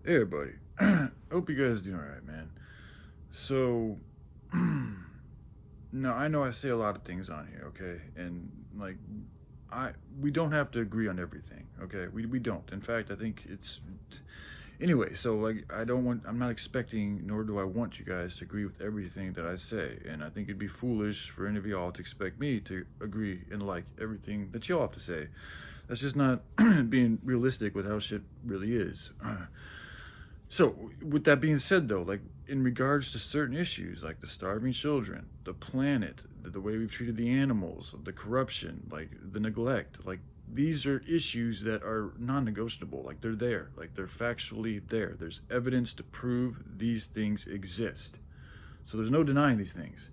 Hey everybody. Hope you guys doing alright, man. So now I know I say a lot of things on here, okay? And like I we don't have to agree on everything, okay? We don't. In fact, I think it's anyway, so like I'm not expecting nor do I want you guys to agree with everything that I say. And I think it'd be foolish for any of y'all to expect me to agree and like everything that y'all have to say. That's just not being realistic with how shit really is. So, with that being said, though, like in regards to certain issues, like the starving children, the planet, the way we've treated the animals, the corruption, like the neglect, like these are issues that are non-negotiable. Like they're there, like they're factually there. There's evidence to prove these things exist. So there's no denying these things.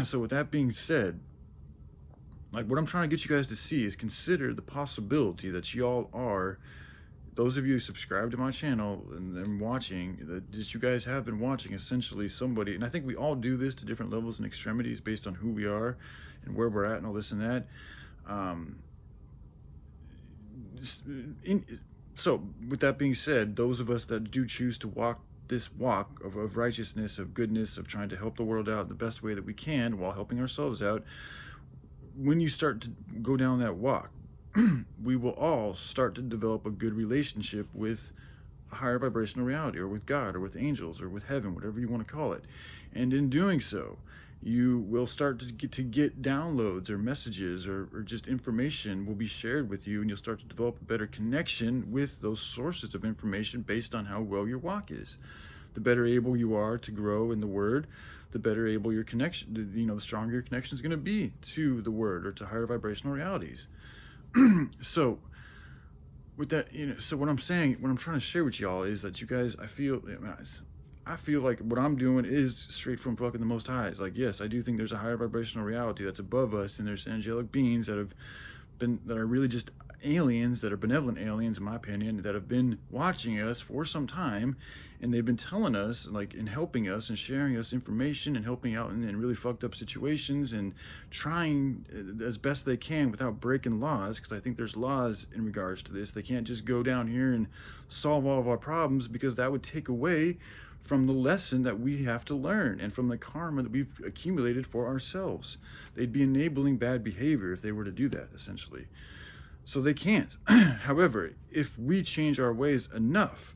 So with that being said, like what I'm trying to get you guys to see is consider the possibility that y'all are those of you who subscribe to my channel and watching, that you guys have been watching essentially somebody, and I think we all do this to different levels and extremities based on who we are and where we're at and all this and that. Um, in, so, with that being said, those of us that do choose to walk this walk of righteousness, of goodness, of trying to help the world out in the best way that we can while helping ourselves out, when you start to go down that walk, we will all start to develop a good relationship with a higher vibrational reality, or with God, or with angels, or with heaven, whatever you want to call it. And in doing so, you will start to get downloads or messages, or just information will be shared with you, and you'll start to develop a better connection with those sources of information based on how well your walk is. The better able you are to grow in the Word, the better able your connection, the stronger your connection is going to be to the Word or to higher vibrational realities. So with that, so what I'm saying, what I'm trying to share with y'all is that you guys, I feel like what I'm doing is straight from fucking the Most High. It's like, yes, I do think there's a higher vibrational reality that's above us, and there's angelic beings that are really just aliens, that are benevolent aliens, in my opinion, that have been watching us for some time, and they've been telling us, like, and helping us and sharing us information and helping out in really fucked up situations, and trying as best they can without breaking laws, because I think there's laws in regards to this. They can't just go down here and solve all of our problems, because that would take away from the lesson that we have to learn and from the karma that we've accumulated for ourselves. They'd be enabling bad behavior if they were to do that, essentially. So they can't. However, if we change our ways enough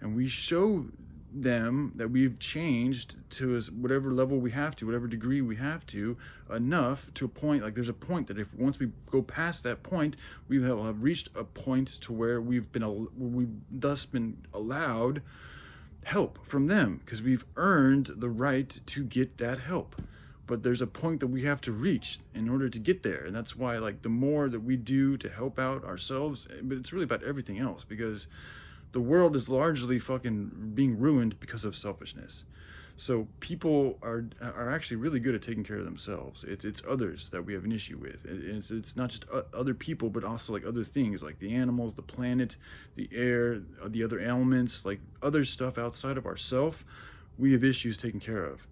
and we show them that we've changed to whatever level we have to, whatever degree we have to, enough to a point, like there's a point that if once we go past that point, we will have reached a point to where we've thus been allowed help from them, because we've earned the right to get that help. But there's a point that we have to reach in order to get there, and that's why, like, the more that we do to help out ourselves, but it's really about everything else, because the world is largely fucking being ruined because of selfishness. So people are actually really good at taking care of themselves. It's others that we have an issue with. It's not just other people, but also like other things, like the animals, the planet, the air, the other elements, like other stuff outside of ourself. We have issues taken care of.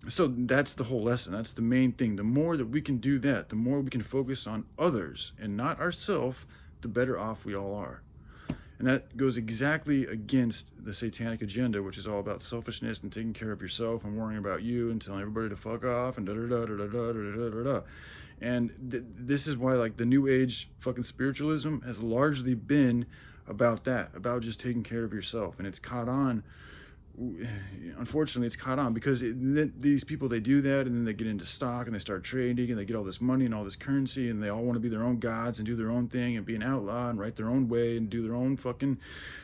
So that's the whole lesson. That's the main thing. The more that we can do that, the more we can focus on others and not ourselves, the better off we all are. And that goes exactly against the satanic agenda, which is all about selfishness and taking care of yourself and worrying about you and telling everybody to fuck off and da da da da da da da da da. And this is why, like, the new age fucking spiritualism has largely been about that, about just taking care of yourself. And it's caught on, unfortunately it's caught on, because these people, they do that, and then they get into stock and they start trading and they get all this money and all this currency, and they all want to be their own gods and do their own thing and be an outlaw and write their own way and do their own fucking,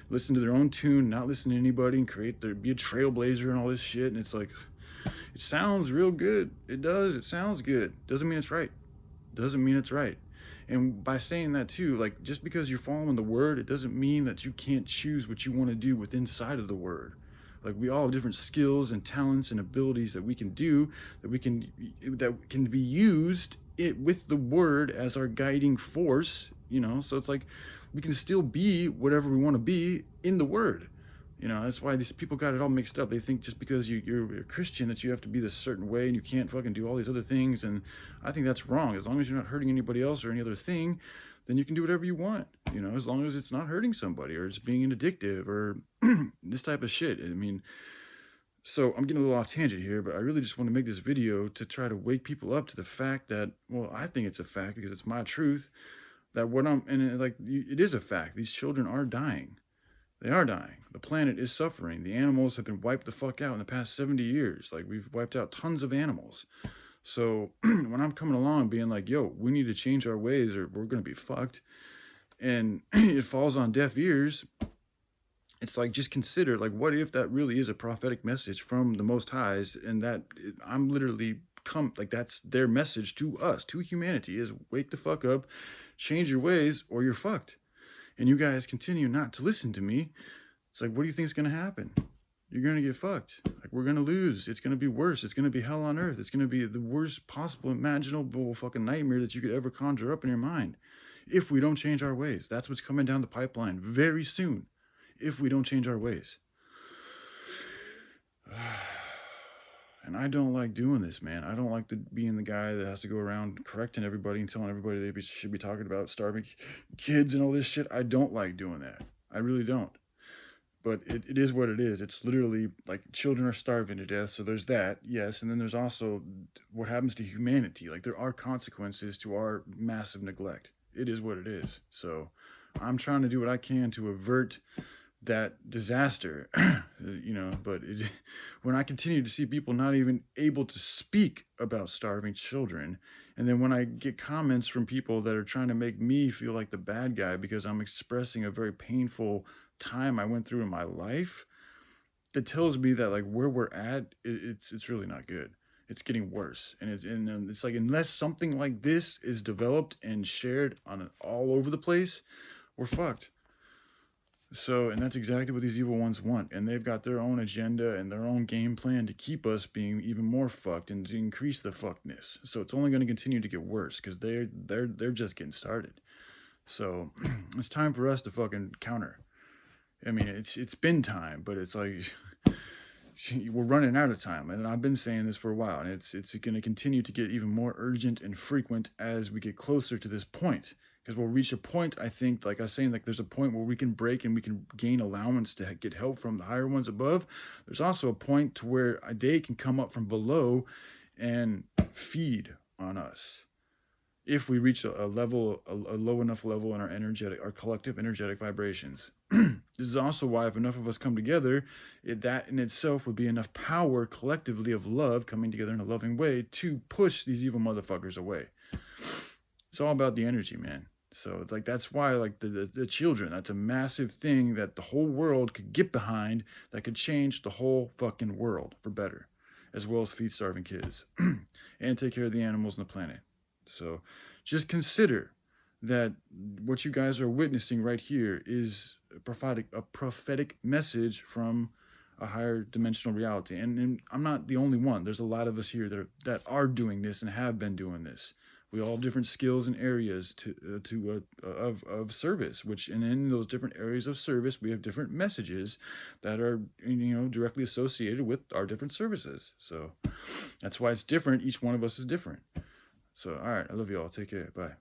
listen to their own tune, not listen to anybody, and be a trailblazer and all this shit. And it's like, it sounds real good. It does. It sounds good. Doesn't mean it's right. Doesn't mean it's right. And by saying that too, like, just because you're following the word, it doesn't mean that you can't choose what you want to do with inside of the word. Like, we all have different skills and talents and abilities that we can do, that can be used with the word as our guiding force, so it's like we can still be whatever we want to be in the word. That's why these people got it all mixed up. They think just because you're a Christian that you have to be this certain way and you can't fucking do all these other things. And I think that's wrong. As long as you're not hurting anybody else or any other thing, then you can do whatever you want, you know, as long as it's not hurting somebody or it's being addictive or this type of shit. I mean, so I'm getting a little off tangent here, but I really just want to make this video to try to wake people up to the fact that, well, I think it's a fact because it's my truth, that it is a fact. These children are dying. They are dying. The planet is suffering. The animals have been wiped the fuck out in the past 70 years. Like, we've wiped out tons of animals. So when I'm coming along being like, yo, we need to change our ways or we're going to be fucked, and it falls on deaf ears, it's like, just consider, like, what if that really is a prophetic message from the Most Highs, and I'm literally that's their message to us, to humanity, is wake the fuck up, change your ways, or you're fucked. And you guys continue not to listen to me. It's like, what do you think is going to happen? You're going to get fucked. Like, we're going to lose. It's going to be worse. It's going to be hell on earth. It's going to be the worst possible imaginable fucking nightmare that you could ever conjure up in your mind if we don't change our ways. That's what's coming down the pipeline very soon if we don't change our ways. And I don't like doing this, man. I don't like being the guy that has to go around correcting everybody and telling everybody they should be talking about starving kids and all this shit. I don't like doing that. I really don't. But it is what it is. It's literally like children are starving to death. So there's that, yes. And then there's also what happens to humanity. Like, there are consequences to our massive neglect. It is what it is. So I'm trying to do what I can to avert that disaster, you know, but when I continue to see people not even able to speak about starving children, and then when I get comments from people that are trying to make me feel like the bad guy because I'm expressing a very painful time I went through in my life, that tells me that, like, where we're at, it's really not good. It's getting worse, and it's like, unless something like this is developed and shared on all over the place, we're fucked. So, and that's exactly what these evil ones want. And they've got their own agenda and their own game plan to keep us being even more fucked and to increase the fuckedness. So it's only going to continue to get worse because they're just getting started. So it's time for us to fucking counter. I mean, it's been time, but it's like we're running out of time. And I've been saying this for a while, and it's going to continue to get even more urgent and frequent as we get closer to this point. Because we'll reach a point, I think, like I was saying, like, there's a point where we can break and we can gain allowance to get help from the higher ones above. There's also a point to where they can come up from below and feed on us. If we reach a level, a low enough level in our collective energetic vibrations. This is also why, if enough of us come together, that in itself would be enough power collectively of love coming together in a loving way to push these evil motherfuckers away. It's all about the energy, man. So it's like, that's why, like, the children, that's a massive thing that the whole world could get behind, that could change the whole fucking world for better, as well as feed starving kids and take care of the animals on the planet. So just consider that what you guys are witnessing right here is a prophetic message from a higher dimensional reality. And I'm not the only one. There's a lot of us here that are doing this and have been doing this. We all have different skills and areas of service, and in those different areas of service, we have different messages that are, you know, directly associated with our different services. So that's why it's different. Each one of us is different. So, all right, I love you all. Take care. Bye.